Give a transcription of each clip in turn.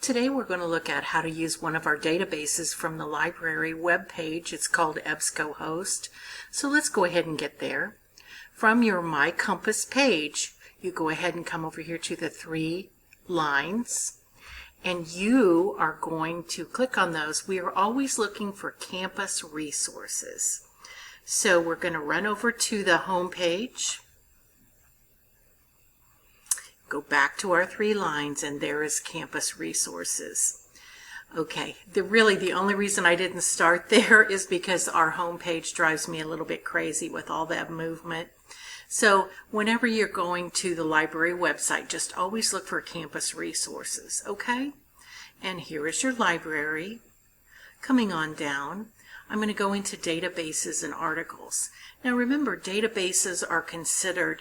Today we're going to look at how to use one of our databases from the library webpage. It's called EBSCOhost. So let's go ahead and get there. From your My Compass page, you go ahead and come over here to the 3 lines, and you are going to click on those. We are always looking for campus resources. So we're going to run over to the home page. Go back to our 3 lines, and there is campus resources. Okay, the only reason I didn't start there is because our home page drives me a little bit crazy with all that movement. So whenever you're going to the library website, just always look for campus resources, okay? And here is your library. Coming on down, I'm going to go into databases and articles. Now remember, databases are considered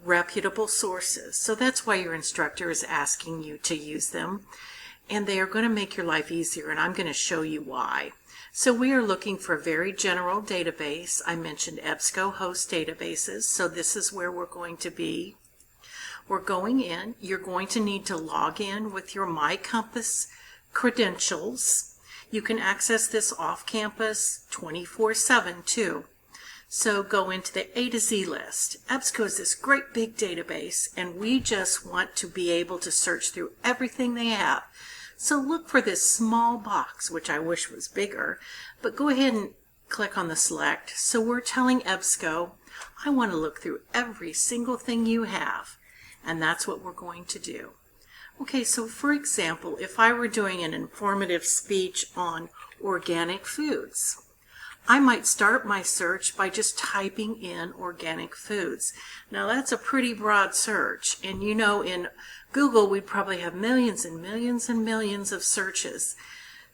reputable sources, so that's why your instructor is asking you to use them, and they are going to make your life easier, and I'm going to show you why. So we are looking for a very general database. I mentioned EBSCOhost databases, so this is where we're going to be. We're going in. You're going to need to log in with your My Compass credentials. You can access this off campus 24/7 too. So go into the A to Z list. EBSCO is this great big database, and we just want to be able to search through everything they have. So look for this small box, which I wish was bigger, but go ahead and click on the select. So we're telling EBSCO, I want to look through every single thing you have, and that's what we're going to do. Okay, so for example, if I were doing an informative speech on organic foods, I might start my search by just typing in organic foods. Now that's a pretty broad search, and you know in Google we'd probably have millions and millions and millions of searches.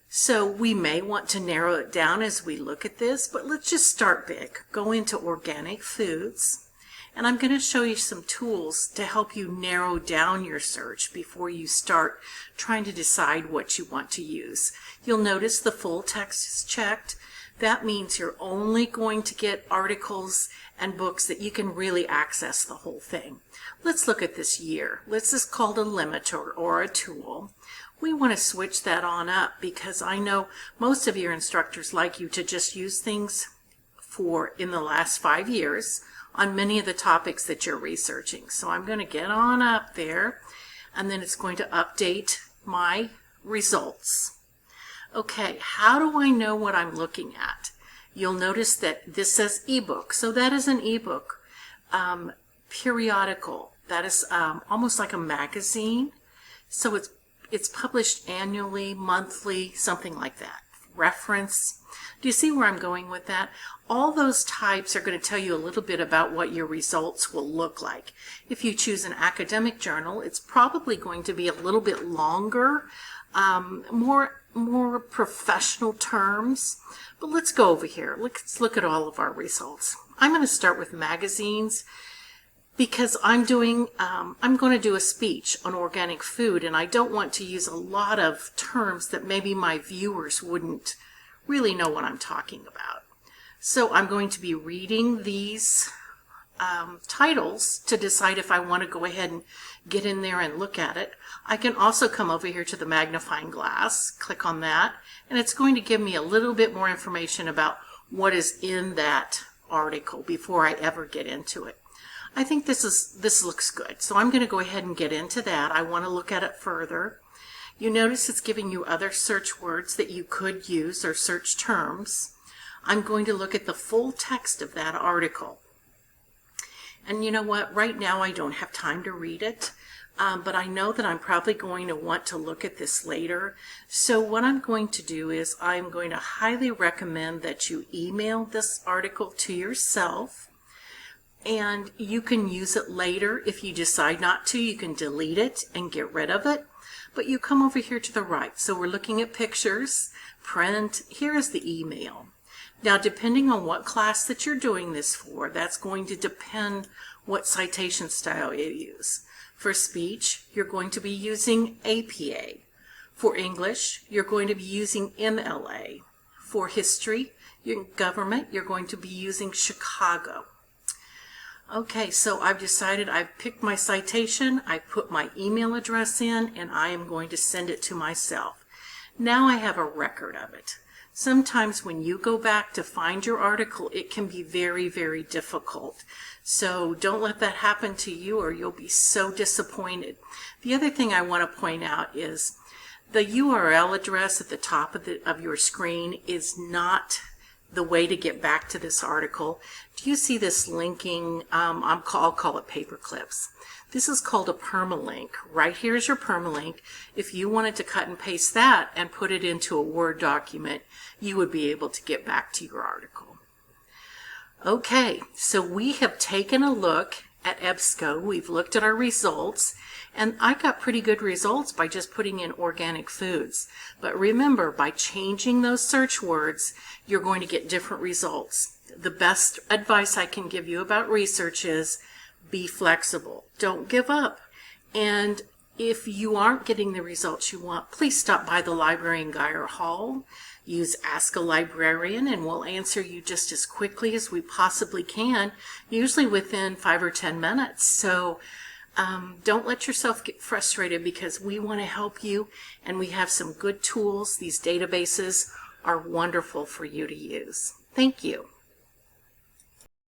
So we may want to narrow it down as we look at this, but let's just start big. Go into organic foods, and I'm going to show you some tools to help you narrow down your search before you start trying to decide what you want to use. You'll notice the full text is checked. That means you're only going to get articles and books that you can really access the whole thing. Let's look at this year. This is called a limiter or a tool. We want to switch that on up because I know most of your instructors like you to just use things for in the last 5 years on many of the topics that you're researching. So I'm going to get on up there, and then it's going to update my results. Okay, how do I know what I'm looking at? You'll notice that this says ebook, so that is an ebook. Periodical, that is almost like a magazine. So it's published annually, monthly, something like that. Reference. Do you see where I'm going with that? All those types are going to tell you a little bit about what your results will look like. If you choose an academic journal, it's probably going to be a little bit longer, more professional terms. But let's go over here. Let's look at all of our results. I'm going to start with magazines because I'm going to do a speech on organic food, and I don't want to use a lot of terms that maybe my viewers wouldn't really know what I'm talking about. So I'm going to be reading these titles to decide if I want to go ahead and get in there and look at it. I can also come over here to the magnifying glass, click on that, and it's going to give me a little bit more information about what is in that article before I ever get into it. I think this looks good, so I'm going to go ahead and get into that. I want to look at it further. You notice it's giving you other search words that you could use or search terms. I'm going to look at the full text of that article. And you know what? Right now I don't have time to read it, but I know that I'm probably going to want to look at this later. So what I'm going to do is I'm going to highly recommend that you email this article to yourself, and you can use it later. If you decide not to, you can delete it and get rid of it. But you come over here to the right. So we're looking at pictures, print. Here is the email. Now, depending on what class that you're doing this for, that's going to depend what citation style you use. For speech, you're going to be using APA. For English, you're going to be using MLA. For history, government, you're going to be using Chicago. Okay, so I've decided I've picked my citation, I put my email address in, and I am going to send it to myself. Now I have a record of it. Sometimes when you go back to find your article, it can be very, very difficult. So don't let that happen to you or you'll be so disappointed. The other thing I want to point out is the URL address at the top of your screen is not the way to get back to this article. Do you see this linking? I'll call it paper clips. This is called a permalink. Right here is your permalink. If you wanted to cut and paste that and put it into a Word document, you would be able to get back to your article. Okay, so we have taken a look at EBSCO. We've looked at our results, and I got pretty good results by just putting in organic foods. But remember, by changing those search words, you're going to get different results. The best advice I can give you about research is be flexible. Don't give up. And if you aren't getting the results you want, please stop by the library in Geyer Hall. Use Ask a Librarian and we'll answer you just as quickly as we possibly can, usually within 5 or 10 minutes. So don't let yourself get frustrated because we want to help you and we have some good tools. These databases are wonderful for you to use. Thank you.